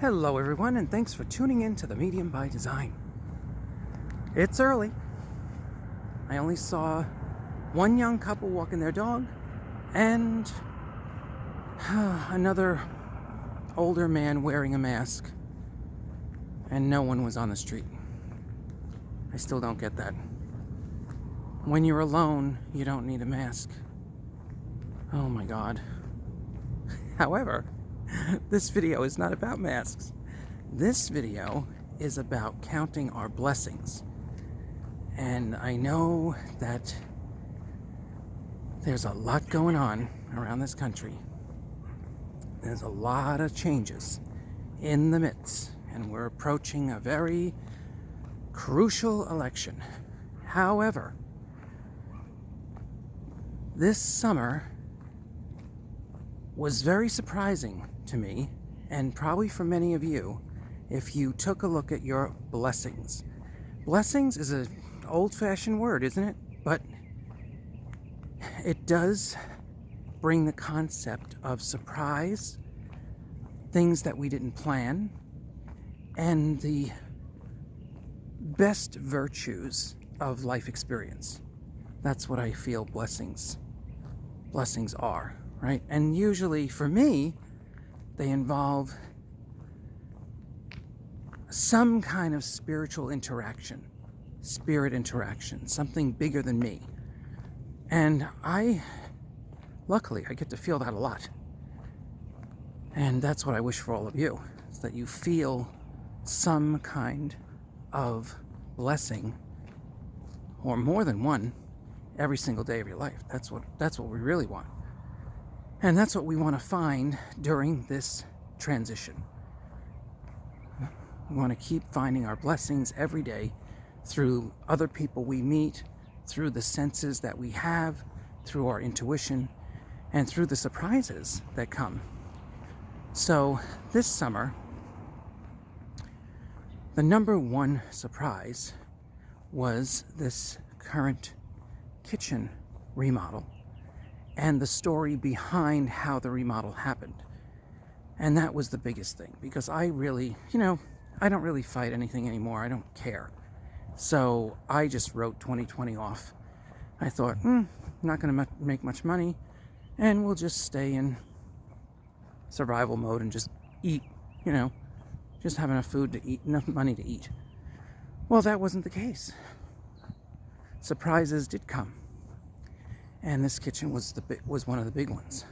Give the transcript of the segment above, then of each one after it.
Hello everyone, and thanks for tuning in to the Medium by Design. It's early. I only saw one young couple walking their dog and another older man wearing a mask, and no one was on the street. I still don't get that. When you're alone, you don't need a mask. Oh my God. However, this video is not about masks. This video is about counting our blessings. And I know that there's a lot going on around this country. There's a lot of changes in the midst, and we're approaching a very crucial election. However, this summer was very surprising to me, and probably for many of you, if you took a look at your blessings. Blessings is an old-fashioned word, isn't it? But it does bring the concept of surprise, things that we didn't plan, and the best virtues of life experience. That's what I feel blessings are, right? And usually for me, they involve some kind of spiritual interaction, spirit interaction, something bigger than me. And luckily, I get to feel that a lot. And that's what I wish for all of you, is that you feel some kind of blessing, or more than one, every single day of your life. That's what we really want. And that's what we want to find during this transition. We want to keep finding our blessings every day through other people we meet, through the senses that we have, through our intuition, and through the surprises that come. So this summer, the number one surprise was this current kitchen remodel and the story behind how the remodel happened. And that was the biggest thing, because I really, I don't really fight anything anymore. I don't care. So I just wrote 2020 off. I thought, I'm not going to make much money, and we'll just stay in survival mode and just eat, just have enough food to eat, enough money to eat. Well, that wasn't the case. Surprises did come. And this kitchen was one of the big ones.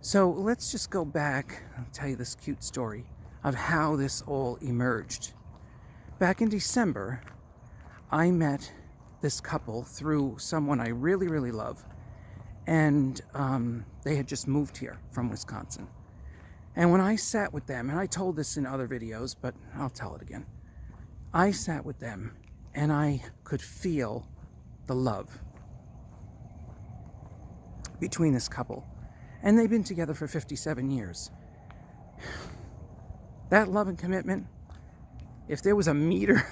So let's just go back. I'll tell you this cute story of how this all emerged. Back in December, I met this couple through someone I really, really love. And they had just moved here from Wisconsin. And when I sat with them, and I told this in other videos, but I'll tell it again. I sat with them and I could feel the love between this couple. And they've been together for 57 years. That love and commitment, if there was a meter,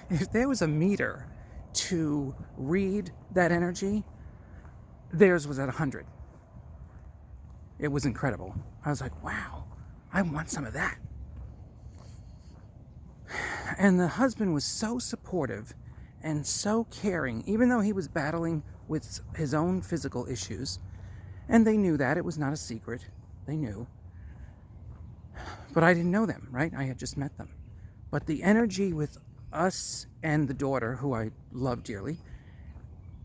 if there was a meter to read that energy, theirs was at 100. It was incredible. I was like, wow, I want some of that. And the husband was so supportive and so caring, even though he was battling with his own physical issues. And they knew that. It was not a secret. They knew. But I didn't know them, right? I had just met them. But the energy with us and the daughter, who I love dearly,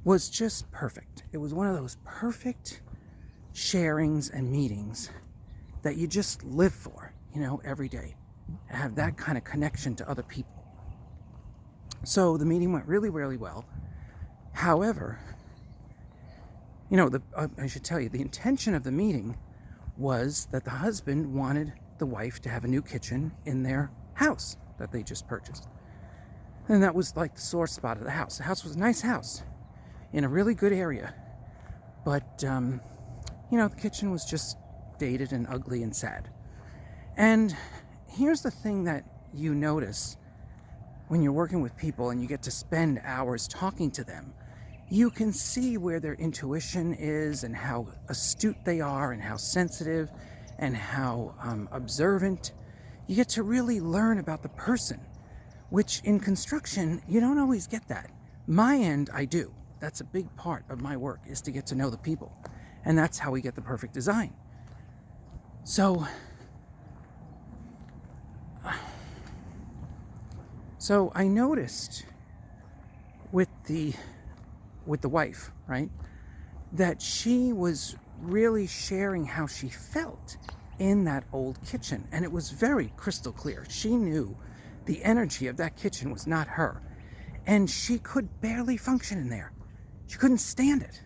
was just perfect. It was one of those perfect sharings and meetings that you just live for, every day. Have that kind of connection to other people. So the meeting went really, really well. However, I should tell you, the intention of the meeting was that the husband wanted the wife to have a new kitchen in their house that they just purchased. And that was like the sore spot of the house. The house was a nice house in a really good area. But, the kitchen was just dated and ugly and sad. And here's the thing that you notice when you're working with people and you get to spend hours talking to them. You can see where their intuition is and how astute they are and how sensitive and how observant. You get to really learn about the person, which in construction, you don't always get that. My end, I do. That's a big part of my work, is to get to know the people. And that's how we get the perfect design. So I noticed with the wife, right, that she was really sharing how she felt in that old kitchen. And it was very crystal clear. She knew the energy of that kitchen was not her. And she could barely function in there. She couldn't stand it.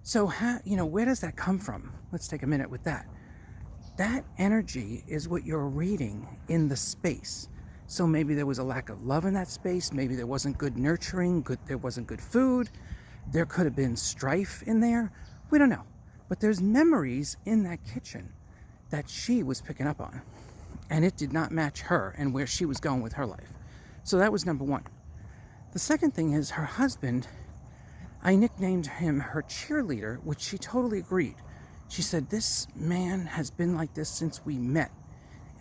So, where does that come from? Let's take a minute with that. That energy is what you're reading in the space. So maybe there was a lack of love in that space. Maybe there wasn't good nurturing, there wasn't good food. There could have been strife in there. We don't know. But there's memories in that kitchen that she was picking up on. And it did not match her and where she was going with her life. So that was number one. The second thing is her husband, I nicknamed him her cheerleader, which she totally agreed. She said, this man has been like this since we met.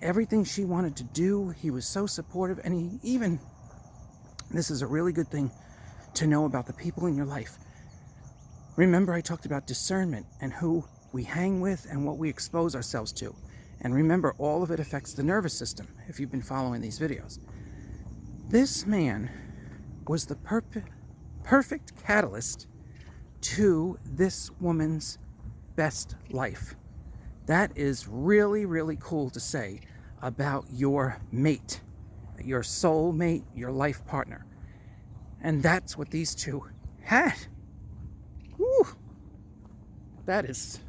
Everything she wanted to do, he was so supportive. And he even, this is a really good thing to know about the people in your life. Remember, I talked about discernment and who we hang with and what we expose ourselves to. And remember, all of it affects the nervous system, if you've been following these videos. This man was the perfect catalyst to this woman's best life. That is really, really cool to say about your mate, your soul mate, your life partner. And that's what these two had. Woo! That is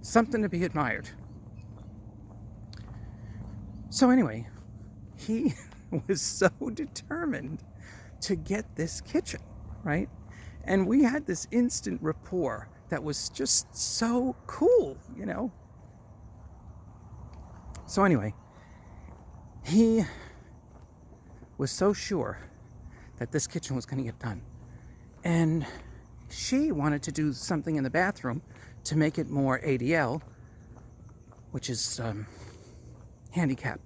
something to be admired. So anyway, he was so determined to get this kitchen, right? And we had this instant rapport that was just so cool, So anyway, he was so sure that this kitchen was going to get done. And she wanted to do something in the bathroom to make it more ADL, which is handicap,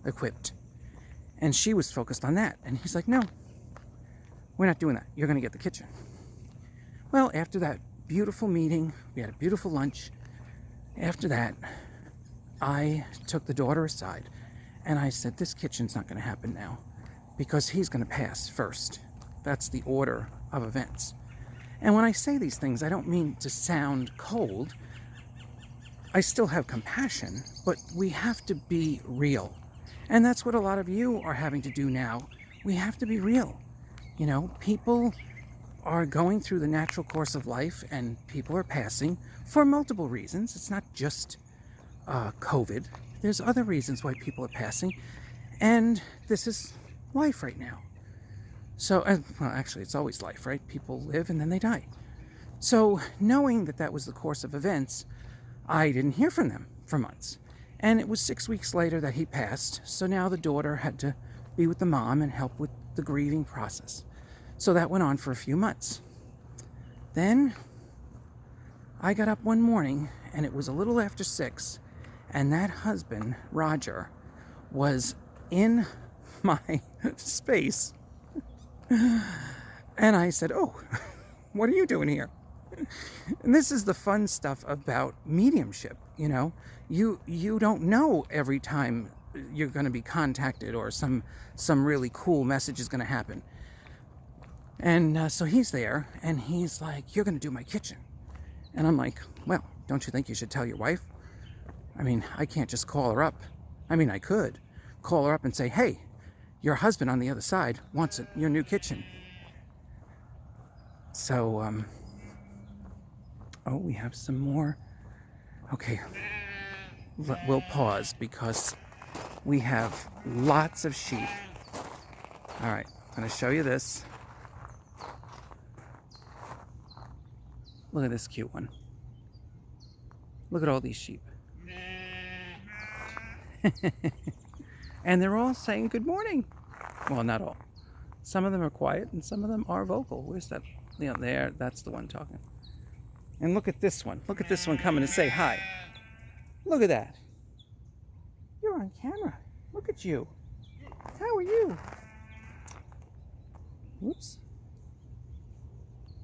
equipped. And she was focused on that. And he's like, no, we're not doing that. You're going to get the kitchen. Well, after that beautiful meeting, we had a beautiful lunch. After that, I took the daughter aside and I said, this kitchen's not going to happen now because he's going to pass first. That's the order of events. And when I say these things, I don't mean to sound cold. I still have compassion, but we have to be real. And that's what a lot of you are having to do now. We have to be real. People are going through the natural course of life and people are passing for multiple reasons. It's not just COVID. There's other reasons why people are passing. And this is life right now. So, well, actually, it's always life, right? People live and then they die. So, knowing that that was the course of events, I didn't hear from them for months. And it was 6 weeks later that he passed. So now the daughter had to be with the mom and help with the grieving process. So that went on for a few months. Then I got up one morning and it was a little after 6, and that husband, Roger, was in my space. And I said, oh, what are you doing here? And this is the fun stuff about mediumship, You don't know every time you're going to be contacted or some really cool message is going to happen. And so he's there, and he's like, you're going to do my kitchen. And I'm like, well, don't you think you should tell your wife? I mean, I can't just call her up. I mean, I could call her up and say, hey, your husband on the other side wants your new kitchen. So, oh, we have some more. Okay, we'll pause because we have lots of sheep. All right, I'm going to show you this. Look at this cute one. Look at all these sheep. And they're all saying good morning. Well, not all. Some of them are quiet and some of them are vocal. Where's that? There, that's the one talking. And look at this one. Look at this one coming to say hi. Look at that. You're on camera. Look at you. How are you? Whoops.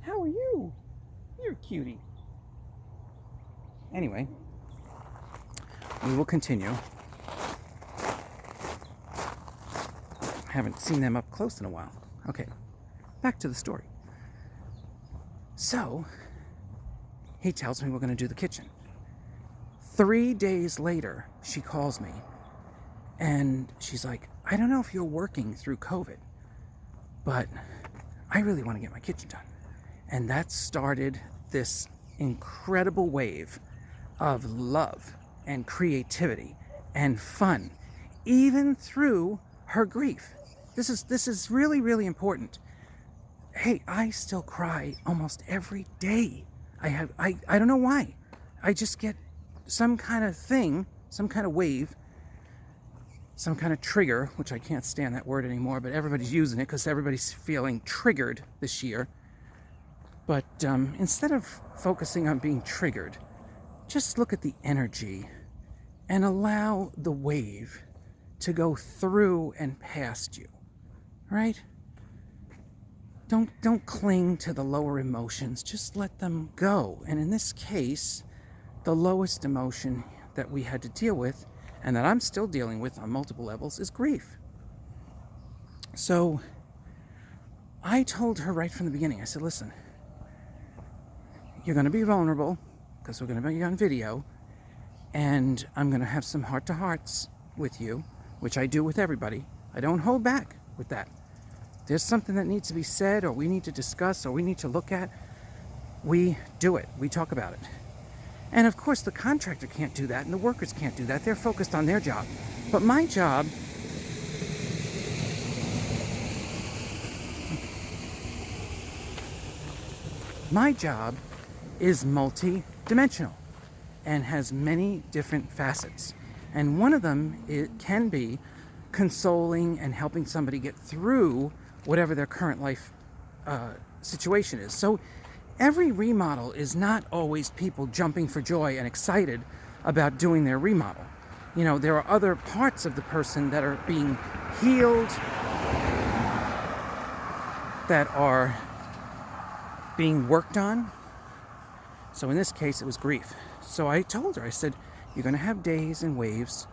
How are you? You're a cutie. Anyway, we will continue. Haven't seen them up close in a while. Okay, back to the story. So, he tells me we're going to do the kitchen. 3 days later, she calls me, and she's like, I don't know if you're working through COVID, but I really want to get my kitchen done. And that started this incredible wave of love and creativity and fun, even through her grief. This is really, really important. Hey, I still cry almost every day. I don't know why. I just get some kind of thing, some kind of wave, some kind of trigger, which I can't stand that word anymore, but everybody's using it because everybody's feeling triggered this year. But instead of focusing on being triggered, just look at the energy and allow the wave to go through and past you, right? Don't cling to the lower emotions, just let them go. And in this case, the lowest emotion that we had to deal with, and that I'm still dealing with on multiple levels, is grief. So I told her right from the beginning, I said, listen, you're going to be vulnerable because we're going to be on video, and I'm going to have some heart-to-hearts with you, which I do with everybody. I don't hold back with that. There's something that needs to be said, or we need to discuss, or we need to look at, we do it. We talk about it. And of course, the contractor can't do that, and the workers can't do that. They're focused on their job. But my job is multi-dimensional and has many different facets. And one of them, it can be consoling and helping somebody get through whatever their current life situation is. So every remodel is not always people jumping for joy and excited about doing their remodel. You know, there are other parts of the person that are being healed, that are being worked on. So in this case, it was grief. So I told her, I said, you're going to have days and waves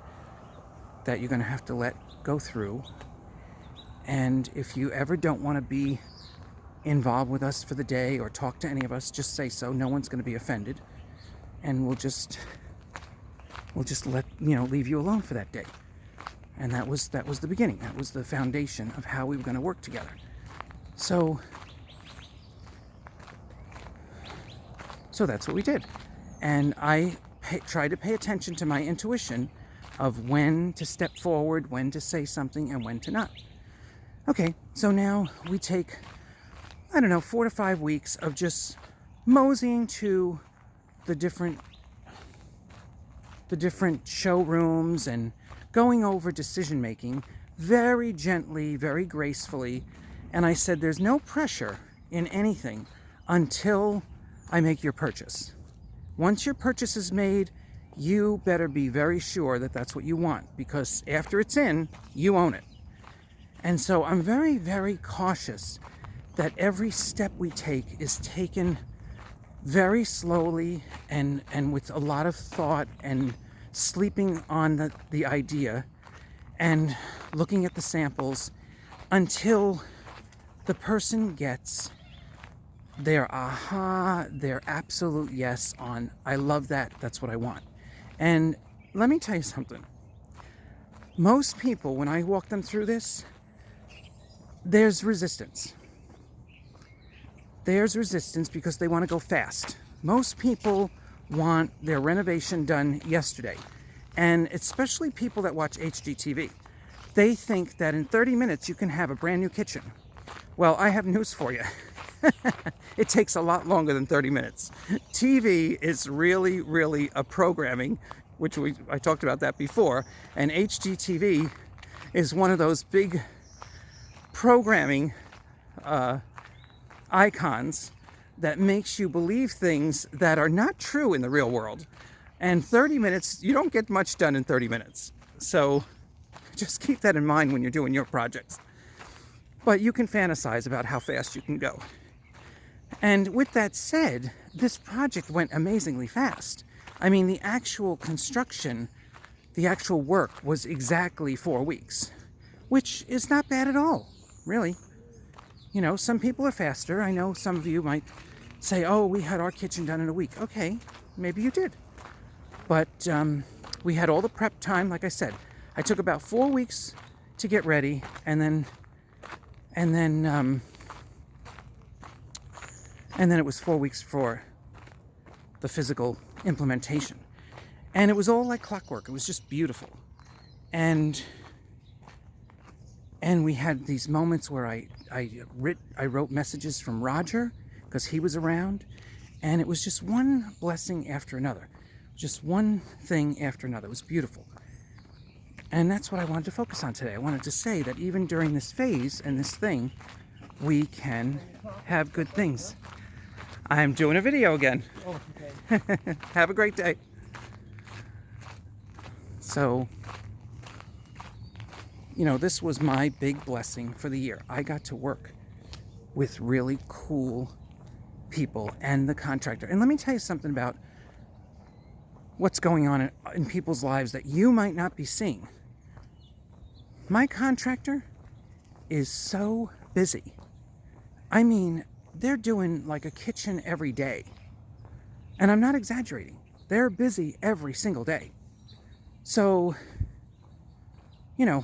that you're going to have to let go through. And if you ever don't want to be involved with us for the day or talk to any of us, just say so. No one's going to be offended. And we'll just let, leave you alone for that day. And that was the beginning. That was the foundation of how we were going to work together. So that's what we did. And I tried to pay attention to my intuition of when to step forward, when to say something, and when to not. Okay, so now we take, 4 to 5 weeks of just moseying to the different showrooms and going over decision making very gently, very gracefully. And I said, there's no pressure in anything until I make your purchase. Once your purchase is made, you better be very sure that that's what you want, because after it's in, you own it. And so I'm very, very cautious that every step we take is taken very slowly and with a lot of thought, and sleeping on the idea and looking at the samples until the person gets their aha, their absolute yes on, I love that, that's what I want. And let me tell you something. Most people, when I walk them through this, there's resistance. There's resistance because they want to go fast. Most people want their renovation done yesterday. And especially people that watch HGTV. They think that in 30 minutes you can have a brand new kitchen. Well, I have news for you. It takes a lot longer than 30 minutes. TV is really, really a programming, which I talked about that before. And HGTV is one of those big programming icons that makes you believe things that are not true in the real world. And 30 minutes, you don't get much done in 30 minutes. So just keep that in mind when you're doing your projects. But you can fantasize about how fast you can go. And with that said, this project went amazingly fast. I mean, the actual construction, the actual work was exactly 4 weeks, which is not bad at all, really. You know, some people are faster. I know some of you might say, oh, we had our kitchen done in a week. Okay, maybe you did. But we had all the prep time, like I said. I took about 4 weeks to get ready, and then it was 4 weeks for the physical implementation. And it was all like clockwork. It was just beautiful. And we had these moments where I wrote messages from Roger, because he was around, and it was just one blessing after another. Just one thing after another. It was beautiful. And that's what I wanted to focus on today. I wanted to say that even during this phase and this thing, we can have good things. I'm doing a video again. Oh, okay. Have a great day. So, you know, this was my big blessing for the year. I got to work with really cool people and the contractor. And let me tell you something about what's going on in people's lives that you might not be seeing. My contractor is so busy. I mean, they're doing like a kitchen every day. And I'm not exaggerating. They're busy every single day. So, you know,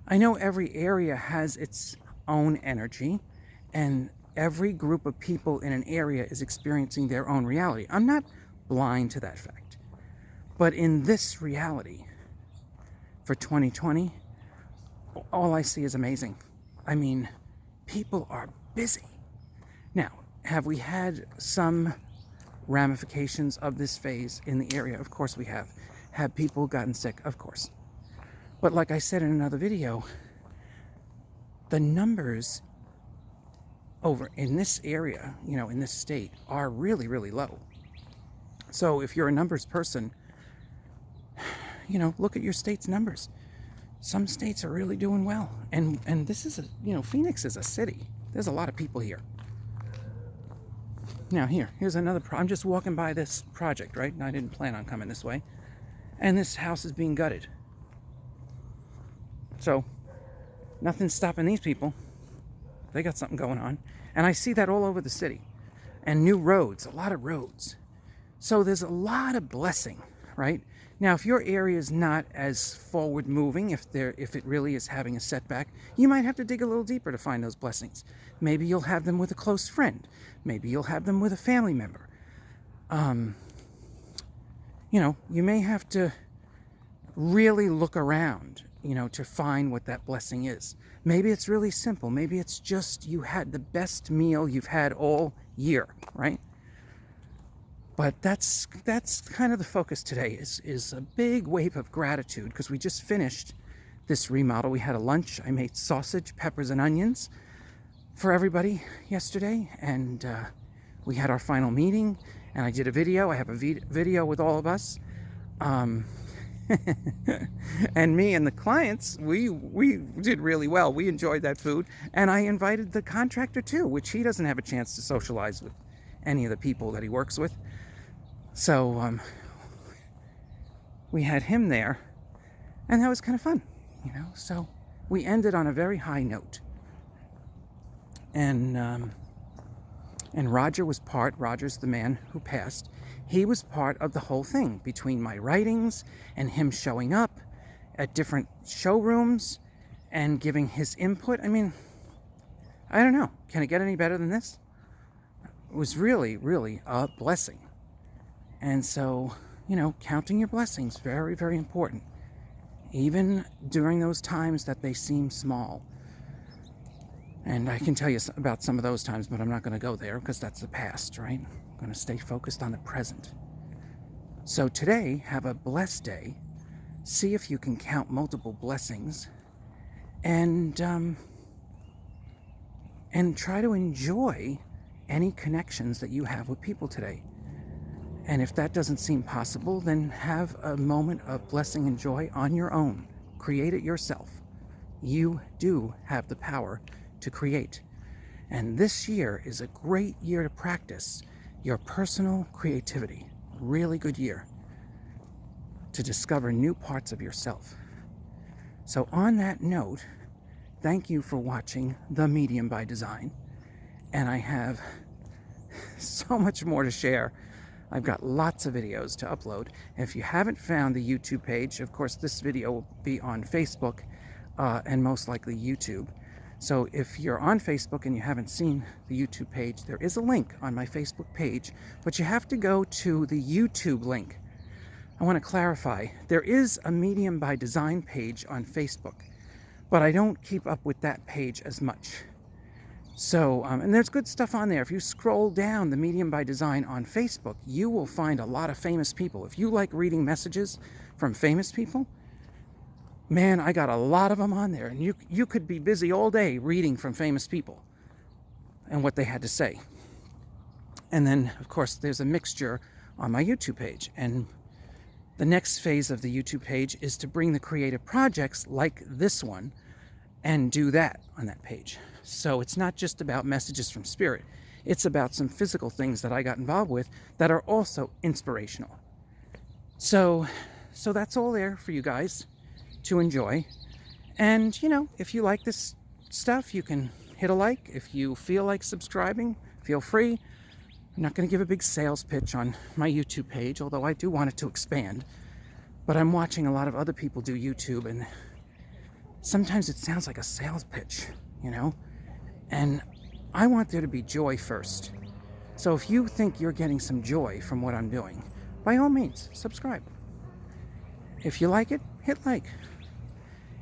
I know every area has its own energy, and every group of people in an area is experiencing their own reality. I'm not blind to that fact. But in this reality, for 2020, all I see is amazing. I mean, people are busy. Now, have we had some ramifications of this phase in the area? Of course we have. Have people gotten sick? Of course. But like I said in another video, the numbers over in this area, you know, in this state, are really, really low. So if you're a numbers person, you know, look at your state's numbers. Some states are really doing well. And this is you know, Phoenix is a city. There's a lot of people here. Now here's another, I'm just walking by this project, right? And I didn't plan on coming this way. And this house is being gutted. So, nothing's stopping these people. They got something going on. And I see that all over the city. And new roads, a lot of roads. So there's a lot of blessing, right? Now, if your area is not as forward moving, if it really is having a setback, you might have to dig a little deeper to find those blessings. Maybe you'll have them with a close friend. Maybe you'll have them with a family member. You know, you may have to really look around, you know, to find what that blessing is. Maybe it's really simple. Maybe it's just you had the best meal you've had all year, right? But that's kind of the focus today, is a big wave of gratitude, because we just finished this remodel. We had a lunch. I made sausage, peppers, and onions for everybody yesterday, and we had our final meeting, and I did a video. I have a video with all of us. And me and the clients, we did really well. We enjoyed that food, and I invited the contractor too, which he doesn't have a chance to socialize with any of the people that he works with. So we had him there, and that was kind of fun, you know. So we ended on a very high note, and Roger's the man who passed. He was part of the whole thing, between my writings and him showing up at different showrooms and giving his input. I mean, I don't know. Can it get any better than this? It was really, really a blessing. And so, you know, counting your blessings, very, very important. Even during those times that they seem small. And I can tell you about some of those times, but I'm not going to go there because that's the past, right? I'm going to stay focused on the present. So today, have a blessed day. See if you can count multiple blessings, and try to enjoy any connections that you have with people today. And if that doesn't seem possible, then have a moment of blessing and joy on your own. Create it yourself. You do have the power to create. And this year is a great year to practice your personal creativity. Really good year to discover new parts of yourself. So on that note, thank you for watching The Medium by Design. And I have so much more to share. I've got lots of videos to upload. If you haven't found the YouTube page, of course this video will be on Facebook and most likely YouTube. So if you're on Facebook and you haven't seen the YouTube page, there is a link on my Facebook page, but you have to go to the YouTube link. I want to clarify, there is a Medium by Design page on Facebook, but I don't keep up with that page as much. So, and there's good stuff on there. If you scroll down the Medium by Design on Facebook, you will find a lot of famous people. If you like reading messages from famous people, man, I got a lot of them on there. And you could be busy all day reading from famous people and what they had to say. And then, of course, there's a mixture on my YouTube page. And the next phase of the YouTube page is to bring the creative projects like this one and do that on that page. So it's not just about messages from spirit. It's about some physical things that I got involved with that are also inspirational. So that's all there for you guys to enjoy. And, you know, if you like this stuff, you can hit a like. If you feel like subscribing, feel free. I'm not going to give a big sales pitch on my YouTube page, although I do want it to expand. But I'm watching a lot of other people do YouTube, and sometimes it sounds like a sales pitch, you know? And I want there to be joy first. So if you think you're getting some joy from what I'm doing, by all means, subscribe. If you like it, hit like.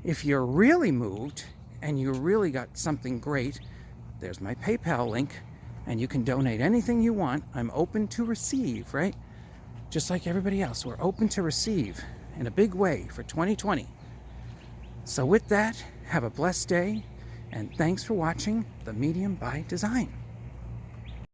If you're really moved and you really got something great, there's my PayPal link, and you can donate anything you want. I'm open to receive, right? Just like everybody else, we're open to receive in a big way for 2020. So with that, have a blessed day, and thanks for watching The Medium by Design.